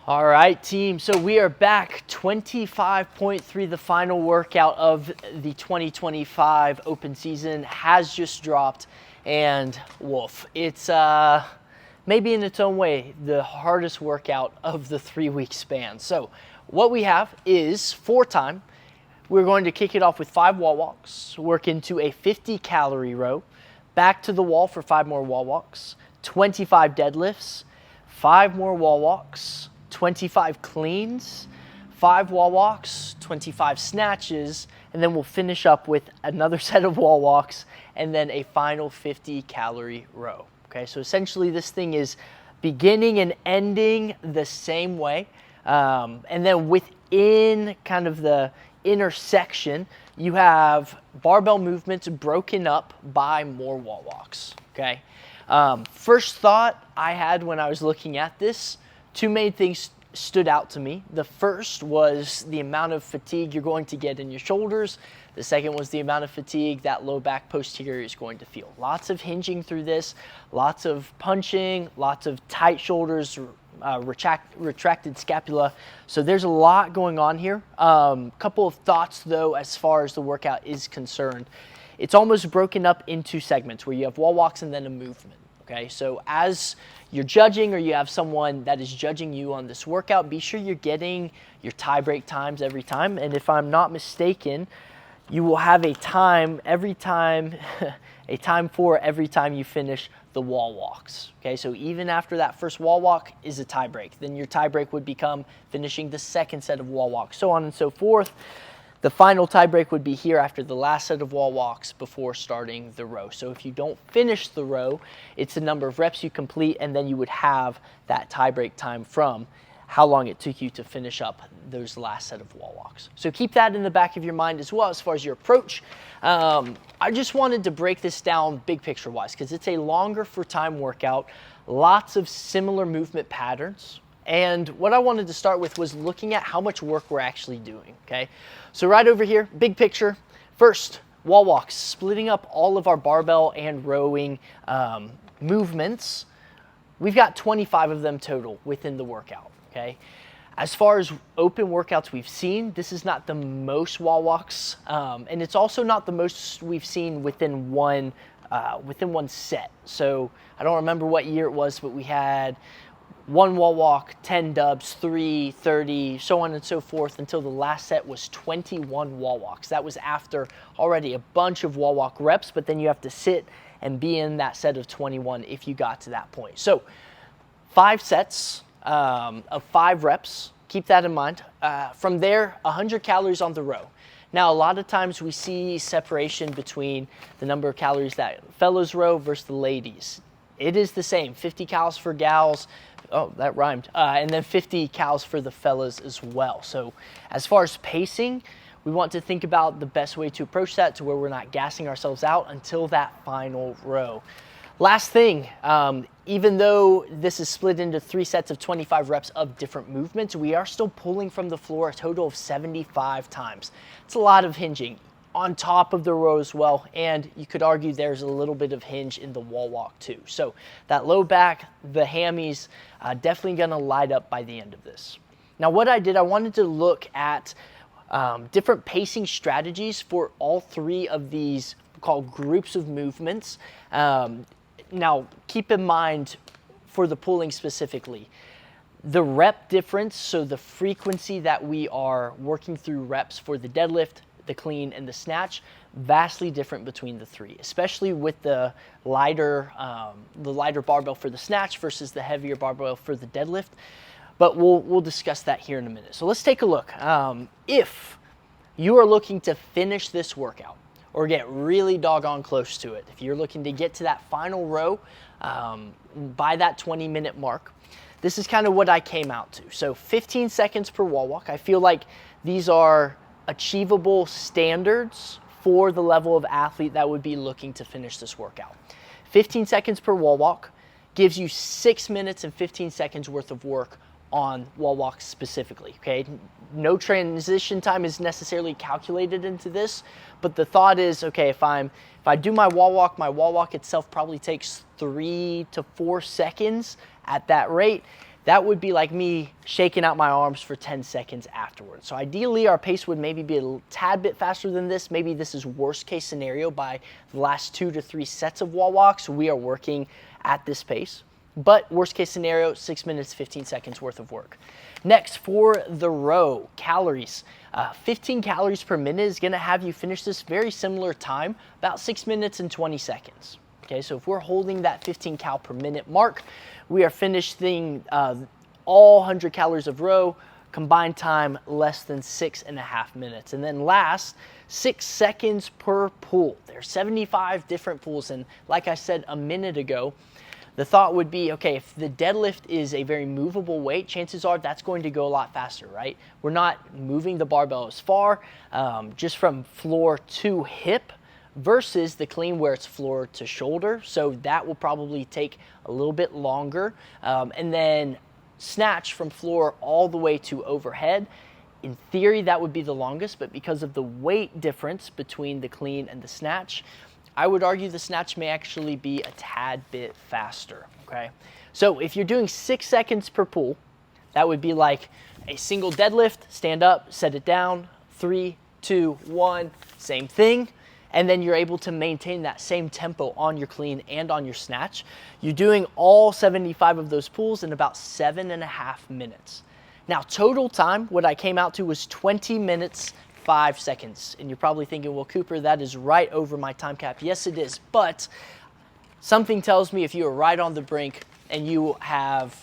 All right, team. So we are back. 25.3, the final workout of the 2025 open season has just dropped. And woof, it's maybe in its own way the hardest workout of the 3-week span. So what we have is for time. We're going to kick it off with 5 wall walks, work into a 50-calorie row, back to the wall for 5 more wall walks, 25 deadlifts, 5 more wall walks, 25 cleans, 5 wall walks, 25 snatches, and then we'll finish up with another set of wall walks and then a final 50-calorie row. Okay, so essentially this thing is beginning and ending the same way. And then within kind of the intersection, you have barbell movements broken up by more wall walks. Okay. First thought I had when I was looking at this, 2 main things stood out to me. The first was the amount of fatigue you're going to get in your shoulders. The second was the amount of fatigue that low back posterior is going to feel. Lots of hinging through this, lots of punching, lots of tight shoulders, retracted scapula. So there's a lot going on here. Couple of thoughts though, as far as the workout is concerned. It's almost broken up into segments where you have wall walks and then a movement. Okay, so as you're judging or you have someone that is judging you on this workout, be sure you're getting your tie break times every time. And if I'm not mistaken, you will have a time every time, a time for every time you finish the wall walks. Okay, so even after that first wall walk is a tie break, then your tie break would become finishing the second set of wall walks, so on and so forth. The final tie break would be here after the last set of wall walks before starting the row. So if you don't finish the row, it's the number of reps you complete, and then you would have that tie break time from how long it took you to finish up those last set of wall walks. So keep that in the back of your mind as well as far as your approach. I just wanted to break this down big picture wise because it's a longer for time workout, lots of similar movement patterns. And what I wanted to start with was looking at how much work we're actually doing, okay? So right over here, big picture. First, wall walks, splitting up all of our barbell and rowing movements. We've got 25 of them total within the workout, okay? As far as open workouts we've seen, this is not the most wall walks, and it's also not the most we've seen within one set. So I don't remember what year it was, but we had 1 wall walk, 10 dubs, 3, 30, so on and so forth, until the last set was 21 wall walks. That was after already a bunch of wall walk reps, but then you have to sit and be in that set of 21 if you got to that point. So 5 sets of 5 reps, keep that in mind. From there, 100 calories on the row. Now, a lot of times we see separation between the number of calories that fellows row versus the ladies. It is the same, 50 calories for gals, oh, that rhymed, and then 50 calories for the fellas as well. So as far as pacing, we want to think about the best way to approach that to where we're not gassing ourselves out until that final row. Last thing, even though this is split into 3 sets of 25 reps of different movements, we are still pulling from the floor a total of 75 times. It's a lot of hinging on top of the row as well, and you could argue there's a little bit of hinge in the wall walk too. So that low back, the hammies, definitely gonna light up by the end of this. Now what I did, I wanted to look at different pacing strategies for all 3 of these called groups of movements. Now keep in mind for the pulling specifically, the rep difference, so the frequency that we are working through reps for the deadlift, the clean, and the snatch, vastly different between the 3, especially with the lighter barbell for the snatch versus the heavier barbell for the deadlift. But we'll discuss that here in a minute. So let's take a look. If you are looking to finish this workout or get really doggone close to it, if you're looking to get to that final row by that 20-minute mark, this is kind of what I came out to. So 15 seconds per wall walk. I feel like these are achievable standards for the level of athlete that would be looking to finish this workout. 15 seconds per wall walk gives you 6 minutes and 15 seconds worth of work on wall walks specifically, okay? No transition time is necessarily calculated into this, but the thought is, okay, if I do my wall walk itself probably takes 3 to 4 seconds at that rate. that would be like me shaking out my arms for 10 seconds afterwards. So ideally, our pace would maybe be a tad bit faster than this. Maybe this is worst case scenario. By the last 2 to 3 sets of wall walks, we are working at this pace. But worst case scenario, 6 minutes, 15 seconds worth of work. Next, for the row, calories. 15 calories per minute is gonna have you finish this very similar time, about 6 minutes and 20 seconds. Okay, so if we're holding that 15 cal per minute mark, we are finishing all 100 calories of row, combined time less than 6.5 minutes. And then last, 6 seconds per pull. There's 75 different pulls, and like I said a minute ago, the thought would be, okay, if the deadlift is a very movable weight, chances are that's going to go a lot faster, right? We're not moving the barbell as far, just from floor to hip, versus the clean where it's floor to shoulder. So that will probably take a little bit longer. And then snatch from floor all the way to overhead. In theory, that would be the longest, but because of the weight difference between the clean and the snatch, I would argue the snatch may actually be a tad bit faster, okay? So if you're doing 6 seconds per pull, that would be like a single deadlift, stand up, set it down, 3, 2, 1, same thing. And then you're able to maintain that same tempo on your clean and on your snatch. You're doing all 75 of those pulls in about 7.5 minutes. Now, total time, what I came out to was 20 minutes, 5 seconds. And you're probably thinking, well, Cooper, that is right over my time cap. Yes, it is. But something tells me if you are right on the brink and you have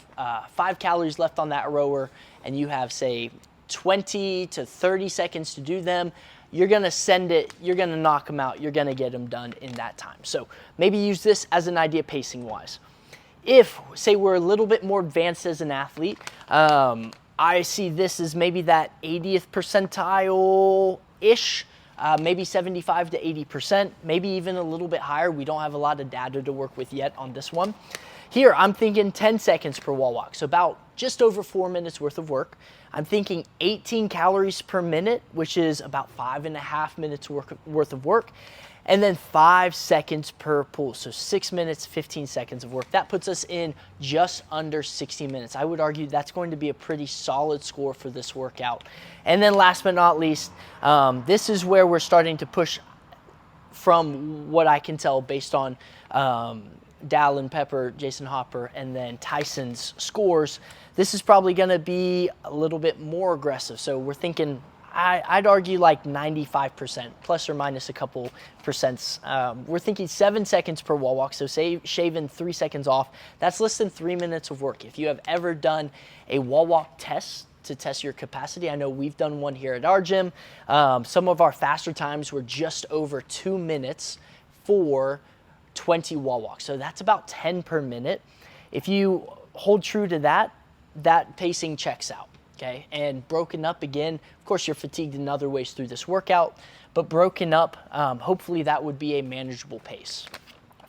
5 calories left on that rower and you have, say, 20 to 30 seconds to do them, you're gonna send it, you're gonna knock them out, you're gonna get them done in that time. So maybe use this as an idea pacing wise. If, say, we're a little bit more advanced as an athlete, I see this as maybe that 80th percentile-ish, maybe 75 to 80%, maybe even a little bit higher. We don't have a lot of data to work with yet on this one. Here, I'm thinking 10 seconds per wall walk, so about just over 4 minutes worth of work. I'm thinking 18 calories per minute, which is about 5.5 minutes worth of work, and then 5 seconds per pull, so 6 minutes, 15 seconds of work. That puts us in just under 60 minutes. I would argue that's going to be a pretty solid score for this workout. And then last but not least, this is where we're starting to push from what I can tell based on Dallin Pepper, Jason Hopper, and then Tyson's scores. This is probably going to be a little bit more aggressive. So we're thinking, I'd argue like 95%, plus or minus a couple percents. We're thinking 7 seconds per wall walk, so shaving 3 seconds off. That's less than 3 minutes of work. If you have ever done a wall walk test to test your capacity, I know we've done one here at our gym. Some of our faster times were just over 2 minutes for 20 wall walks. So that's about 10 per minute. If you hold true to that, that pacing checks out, okay? And broken up again, of course you're fatigued in other ways through this workout, but broken up, hopefully that would be a manageable pace.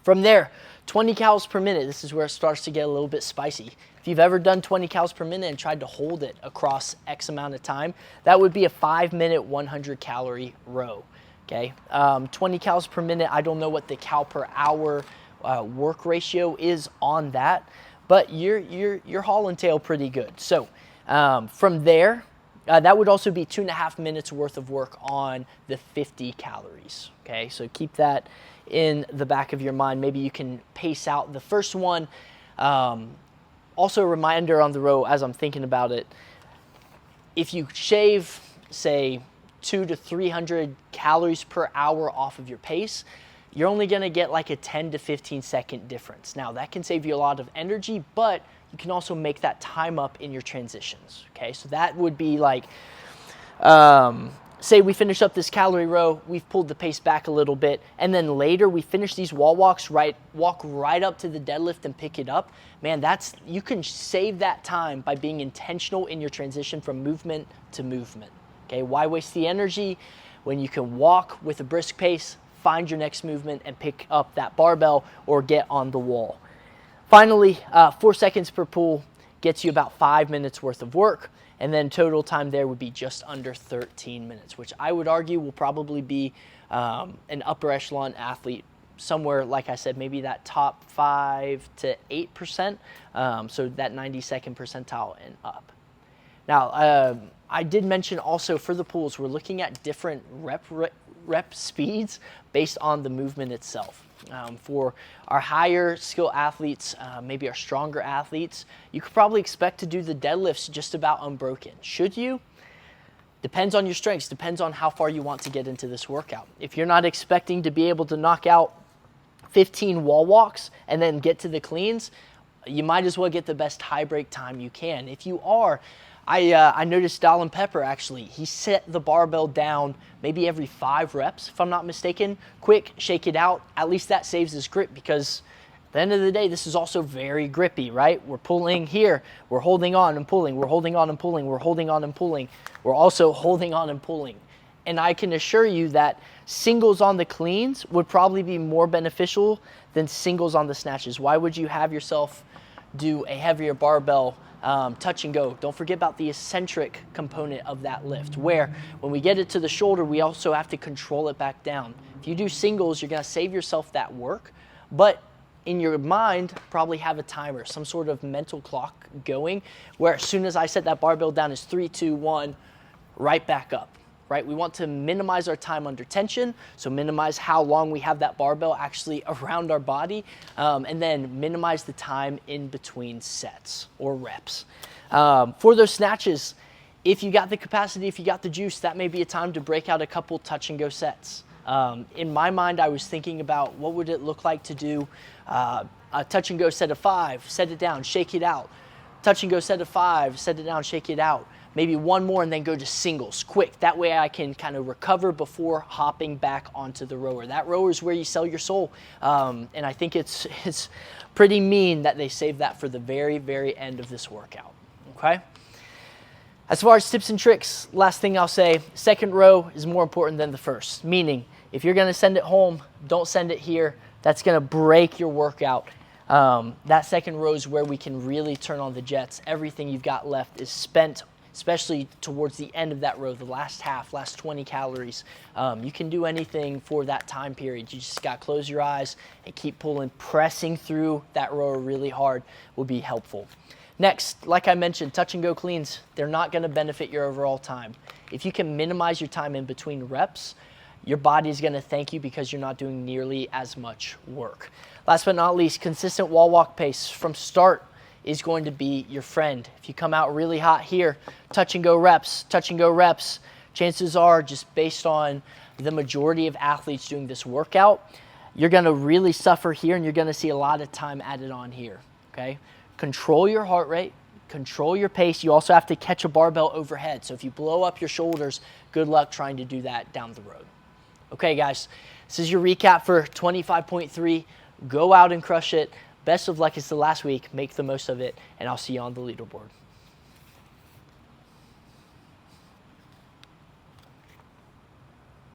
From there, 20 calories per minute, this is where it starts to get a little bit spicy. If you've ever done 20 calories per minute and tried to hold it across X amount of time, that would be a 5-minute, 100 calorie row. Okay, 20 calories per minute. I don't know what the cal per hour work ratio is on that, but you're hauling tail pretty good. So from there, that would also be 2.5 minutes worth of work on the 50 calories. Okay, so keep that in the back of your mind. Maybe you can pace out the first one. Also a reminder on the row as I'm thinking about it, if you shave, say, 200 to 300 calories per hour off of your pace, you're only going to get like a 10 to 15 second difference. Now that can save you a lot of energy, but you can also make that time up in your transitions. Okay, so that would be like, say we finish up this calorie row, we've pulled the pace back a little bit, and then later we finish these wall walks, walk right up to the deadlift and pick it up. Man, you can save that time by being intentional in your transition from movement to movement. Okay, why waste the energy when you can walk with a brisk pace, find your next movement, and pick up that barbell or get on the wall. Finally, 4 seconds per pull gets you about 5 minutes worth of work, and then total time there would be just under 13 minutes, which I would argue will probably be an upper echelon athlete somewhere, like I said, maybe that top 5 to 8%, so that 92nd percentile and up. Now, I did mention also for the pulls, we're looking at different rep speeds based on the movement itself. For our higher skill athletes, maybe our stronger athletes, you could probably expect to do the deadlifts just about unbroken. Should you? Depends on your strengths, depends on how far you want to get into this workout. If you're not expecting to be able to knock out 15 wall walks and then get to the cleans, you might as well get the best high break time you can. If you are, I noticed Dallin Pepper actually, he set the barbell down maybe every 5 reps, if I'm not mistaken. Quick, shake it out. At least that saves his grip, because at the end of the day, this is also very grippy, right? We're pulling here, we're holding on and pulling, we're holding on and pulling, we're holding on and pulling, we're also holding on and pulling. And I can assure you that singles on the cleans would probably be more beneficial than singles on the snatches. Why would you have yourself do a heavier barbell touch and go? Don't forget about the eccentric component of that lift, where when we get it to the shoulder, we also have to control it back down. If you do singles, you're gonna save yourself that work, but in your mind, probably have a timer, some sort of mental clock going, where as soon as I set that barbell down, is 3, 2, 1, right back up, right? We want to minimize our time under tension, so minimize how long we have that barbell actually around our body, and then minimize the time in between sets or reps. For those snatches, if you got the capacity, if you got the juice, that may be a time to break out a couple touch and go sets. In my mind, I was thinking about what would it look like to do a touch and go set of 5, set it down, shake it out. Touch and go set of 5, set it down, shake it out. Maybe one more and then go to singles, quick. That way I can kind of recover before hopping back onto the rower. That rower is where you sell your soul. And I think it's pretty mean that they save that for the very, very end of this workout, okay? As far as tips and tricks, last thing I'll say, second row is more important than the first. Meaning, if you're gonna send it home, don't send it here. That's gonna break your workout. That second row is where we can really turn on the jets. Everything you've got left is spent, especially towards the end of that row, the last half, last 20 calories. You can do anything for that time period. You just gotta close your eyes and keep pulling. Pressing through that rower really hard will be helpful. Next, like I mentioned, touch and go cleans, they're not gonna benefit your overall time. If you can minimize your time in between reps, your body's gonna thank you because you're not doing nearly as much work. Last but not least, consistent wall walk pace from start is going to be your friend. If you come out really hot here, touch and go reps, chances are, just based on the majority of athletes doing this workout, you're gonna really suffer here and you're gonna see a lot of time added on here, okay? Control your heart rate, control your pace. You also have to catch a barbell overhead. So if you blow up your shoulders, good luck trying to do that down the road. Okay, guys, this is your recap for 25.3. Go out and crush it. Best of luck. It's the last week. Make the most of it, and I'll see you on the leaderboard.